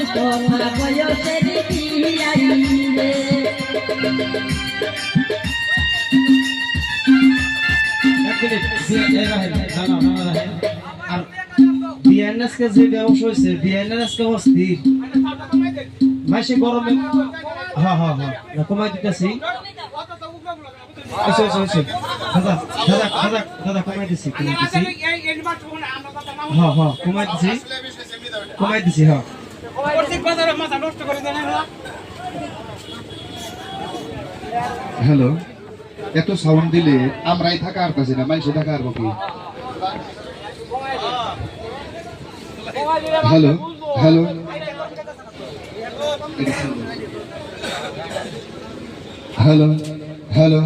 কথা বয়সের পিয়ারি রে আর বিএনএসকে যে ব্যবসা হয়েছে বিএনএসকে অস্থির মাসে গরমে হ্যাঁ হ্যাঁ হ্যাঁ কমাই দিতেছি আচ্ছা আচ্ছা আচ্ছা দাদা দাদা দাদা দাদা কমাই দিছি হ্যাঁ হ্যাঁ কমাই দিছি হ্যাঁ হ্যালো এত সাউন্ড দিলে আমরাই থাকা আর পাচ্ছি না মানুষে থাকা আর কি হ্যালো হ্যালো হ্যালো হ্যালো